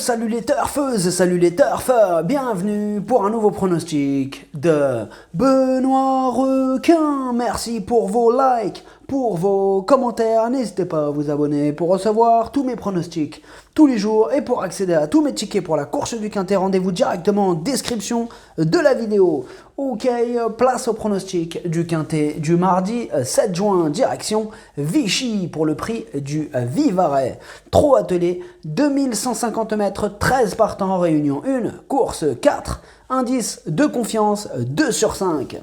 salut les turfeuses, salut les turfeurs, bienvenue pour un nouveau pronostic de Benoît Requin. Merci pour vos likes, pour vos commentaires, n'hésitez pas à vous abonner pour recevoir tous mes pronostics tous les jours et pour accéder à tous mes tickets pour la course du Quintet, rendez-vous directement en description de la vidéo. Ok, place au pronostic du Quintet du mardi 7 juin, direction Vichy pour le prix du Vivarais. Trot attelé, 2150 mètres, 13 partants, réunion 1, course 4, indice de confiance 2 sur 5.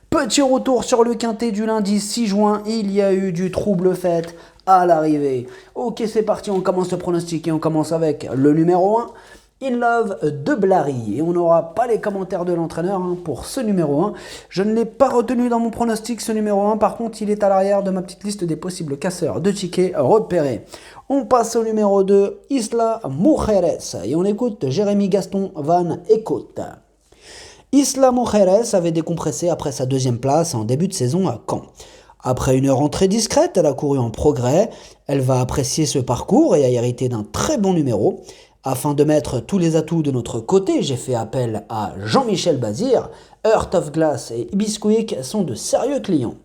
Petit retour sur le Quintet du lundi 6 juin, il y a eu du trouble fait à l'arrivée. Ok, c'est parti, on commence le pronostic et on commence avec le numéro 1, In Love de Blary. Et on n'aura pas les commentaires de l'entraîneur pour ce numéro 1. Je ne l'ai pas retenu dans mon pronostic, ce numéro 1. Par contre, il est à l'arrière de ma petite liste des possibles casseurs de tickets repérés. On passe au numéro 2, Isla Mujeres. Et on écoute Jérémy Gaston Van Eekhout. Isla Mujeres avait décompressé après sa deuxième place en début de saison à Caen. Après une rentrée discrète, elle a couru en progrès, elle va apprécier ce parcours et a hérité d'un très bon numéro. Afin de mettre tous les atouts de notre côté, j'ai fait appel à Jean-Michel Bazir. Heart of Glass et Ibisquick sont de sérieux clients.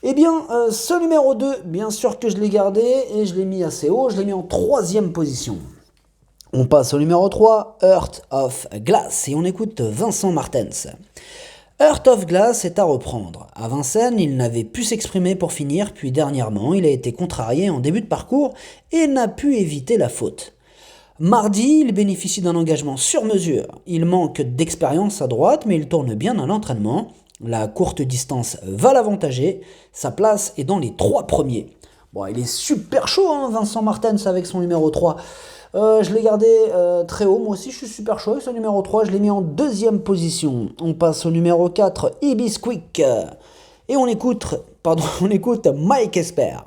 Eh bien, ce numéro 2, bien sûr que je l'ai gardé et je l'ai mis assez haut, je l'ai mis en 3e position. On passe au numéro 3, Heart of Glass, et on écoute Vincent Martens. Heart of Glass est à reprendre. À Vincennes, il n'avait pu s'exprimer pour finir, puis dernièrement, il a été contrarié en début de parcours et n'a pu éviter la faute. Mardi, il bénéficie d'un engagement sur mesure. Il manque d'expérience à droite, mais il tourne bien à l'entraînement. La courte distance va l'avantager. Sa place est dans les 3 premiers. Bon, il est super chaud, Vincent Martens, avec son numéro 3. Je l'ai gardé très haut, moi aussi je suis super chaud avec ce numéro 3, je l'ai mis en 2e position. On passe au numéro 4, Ibisquick. Et on écoute Mike Esper.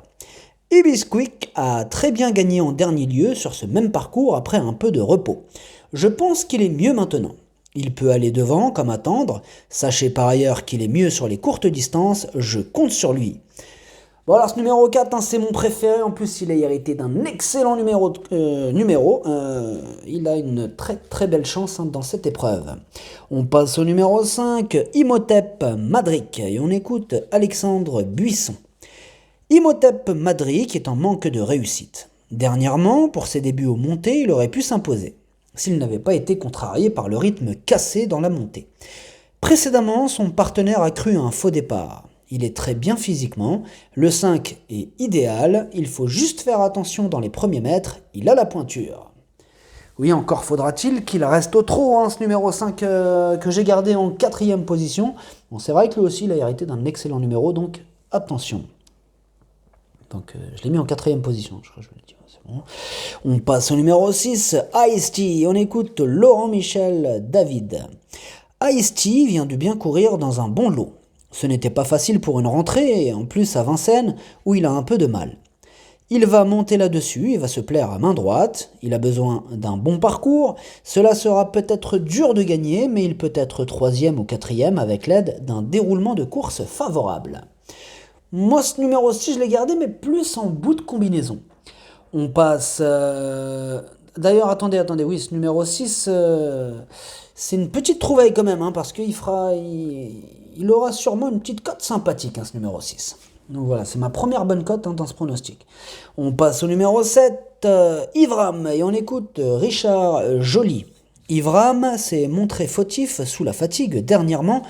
Ibisquick a très bien gagné en dernier lieu sur ce même parcours après un peu de repos. Je pense qu'il est mieux maintenant. Il peut aller devant comme attendre. Sachez par ailleurs qu'il est mieux sur les courtes distances, je compte sur lui. Bon alors ce numéro 4, c'est mon préféré, en plus il a hérité d'un excellent numéro. Il a une très très belle chance dans cette épreuve. On passe au numéro 5, Imhotep Madric, et on écoute Alexandre Buisson. Imhotep Madric est en manque de réussite. Dernièrement, pour ses débuts aux montées, il aurait pu s'imposer, s'il n'avait pas été contrarié par le rythme cassé dans la montée. Précédemment, son partenaire a cru à un faux départ. Il est très bien physiquement, le 5 est idéal, il faut juste faire attention dans les premiers mètres, il a la pointure. Oui, encore faudra-t-il qu'il reste au trot, ce numéro 5 que j'ai gardé en 4e position. Bon, c'est vrai que lui aussi il a hérité d'un excellent numéro, donc attention. Donc je l'ai mis en 4e position, je crois que je vais le dire, c'est bon. On passe au numéro 6, Ice-T, on écoute Laurent Michel David. Ice-T vient de bien courir dans un bon lot. Ce n'était pas facile pour une rentrée, et en plus à Vincennes, où il a un peu de mal. Il va monter là-dessus, il va se plaire à main droite, il a besoin d'un bon parcours, cela sera peut-être dur de gagner, mais il peut être 3e ou 4e avec l'aide d'un déroulement de course favorable. Moi ce numéro 6 je l'ai gardé, mais plus en bout de combinaison. On passe... D'ailleurs, attendez, oui, ce numéro 6, c'est une petite trouvaille quand même, parce qu'il il aura sûrement une petite cote sympathique, ce numéro 6. Donc voilà, c'est ma première bonne cote dans ce pronostic. On passe au numéro 7, Ivram, et on écoute Richard Joly. Ivram s'est montré fautif sous la fatigue dernièrement,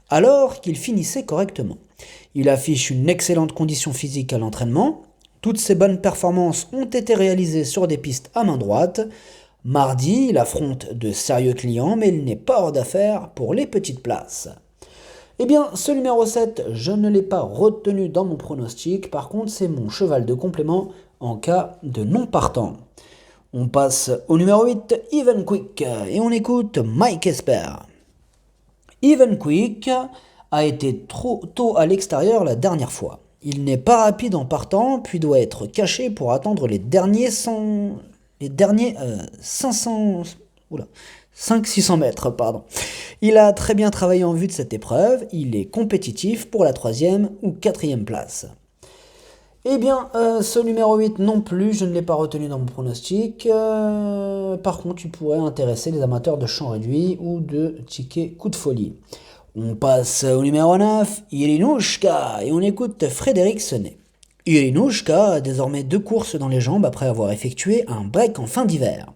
alors qu'il finissait correctement. Il affiche une excellente condition physique à l'entraînement. Toutes ses bonnes performances ont été réalisées sur des pistes à main droite. Mardi, il affronte de sérieux clients, mais il n'est pas hors d'affaire pour les petites places. Eh bien, ce numéro 7, je ne l'ai pas retenu dans mon pronostic. Par contre, c'est mon cheval de complément en cas de non partant. On passe au numéro 8, Evenquick, et on écoute Mike Esper. Evenquick a été trop tôt à l'extérieur la dernière fois. Il n'est pas rapide en partant, puis doit être caché pour attendre les derniers 500-600 mètres. Il a très bien travaillé en vue de cette épreuve, il est compétitif pour la 3e ou 4e place. Eh bien, ce numéro 8 non plus, je ne l'ai pas retenu dans mon pronostic. Par contre, il pourrait intéresser les amateurs de champ réduit ou de tickets coup de folie. On passe au numéro 9, Irinushka, et on écoute Frédéric Sonnet. Irinushka a désormais 2 courses dans les jambes après avoir effectué un break en fin d'hiver.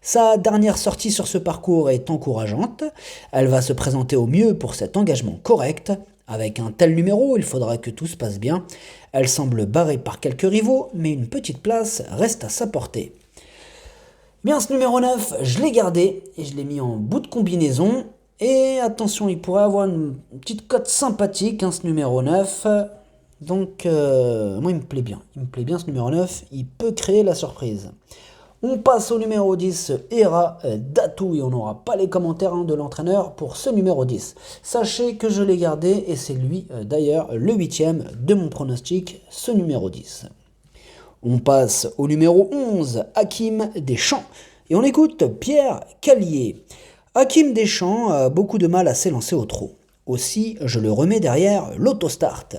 Sa dernière sortie sur ce parcours est encourageante. Elle va se présenter au mieux pour cet engagement correct. Avec un tel numéro, il faudra que tout se passe bien. Elle semble barrée par quelques rivaux, mais une petite place reste à sa portée. Bien, ce numéro 9, je l'ai gardé et je l'ai mis en bout de combinaison. Et attention, il pourrait avoir une petite cote sympathique, ce numéro 9. Donc, moi, il me plaît bien. Il me plaît bien ce numéro 9. Il peut créer la surprise. On passe au numéro 10, Era Datou, et on n'aura pas les commentaires de l'entraîneur pour ce numéro 10. Sachez que je l'ai gardé et c'est lui d'ailleurs le 8e de mon pronostic, ce numéro 10. On passe au numéro 11, Hakim Deschamps, et on écoute Pierre Callier. Hakim Deschamps a beaucoup de mal à s'élancer au trot. Aussi, je le remets derrière l'autostart.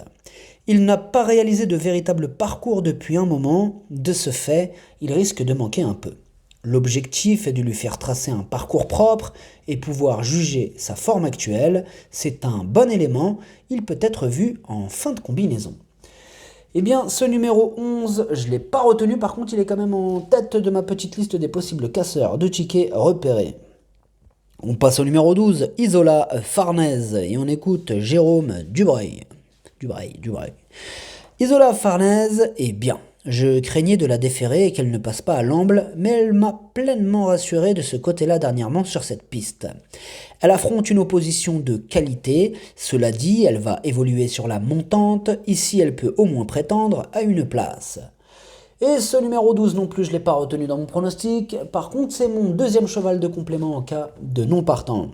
Il n'a pas réalisé de véritable parcours depuis un moment, de ce fait, il risque de manquer un peu. L'objectif est de lui faire tracer un parcours propre et pouvoir juger sa forme actuelle. C'est un bon élément, il peut être vu en fin de combinaison. Eh bien, ce numéro 11, je ne l'ai pas retenu, par contre il est quand même en tête de ma petite liste des possibles casseurs de tickets repérés. On passe au numéro 12, Isola Farnèse, et on écoute Jérôme Dubreuil. Isola Farnèse est bien. Je craignais de la déférer et qu'elle ne passe pas à l'amble, mais elle m'a pleinement rassuré de ce côté-là dernièrement sur cette piste. Elle affronte une opposition de qualité, cela dit, elle va évoluer sur la montante, ici elle peut au moins prétendre à une place. Et ce numéro 12 non plus, je ne l'ai pas retenu dans mon pronostic. Par contre, c'est mon deuxième cheval de complément en cas de non partant.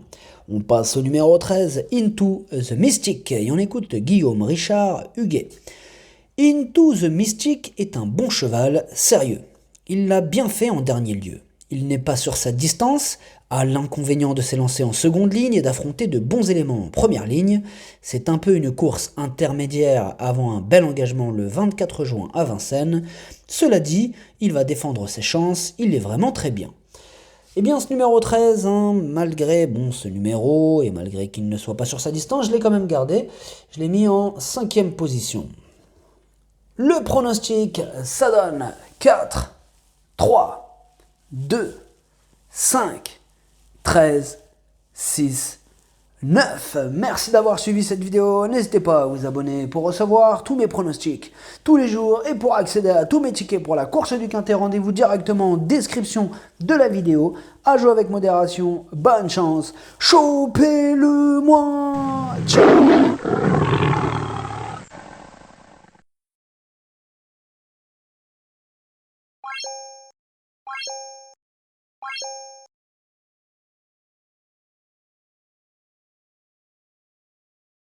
On passe au numéro 13, Into the Mystic, et on écoute Guillaume Richard Huguet. Into the Mystic est un bon cheval, sérieux. Il l'a bien fait en dernier lieu. Il n'est pas sur sa distance, a l'inconvénient de s'élancer en seconde ligne et d'affronter de bons éléments en première ligne. C'est un peu une course intermédiaire avant un bel engagement le 24 juin à Vincennes. Cela dit, il va défendre ses chances, il est vraiment très bien. Eh bien, ce numéro 13, malgré ce numéro et malgré qu'il ne soit pas sur sa distance, je l'ai quand même gardé. Je l'ai mis en 5e position. Le pronostic, ça donne 4, 3, 2, 5, 13, 6, 9. Merci d'avoir suivi cette vidéo. N'hésitez pas à vous abonner pour recevoir tous mes pronostics tous les jours et pour accéder à tous mes tickets pour la course du Quintet. Rendez-vous directement en description de la vidéo. À jouer avec modération. Bonne chance. Chopez-le-moi. Ciao.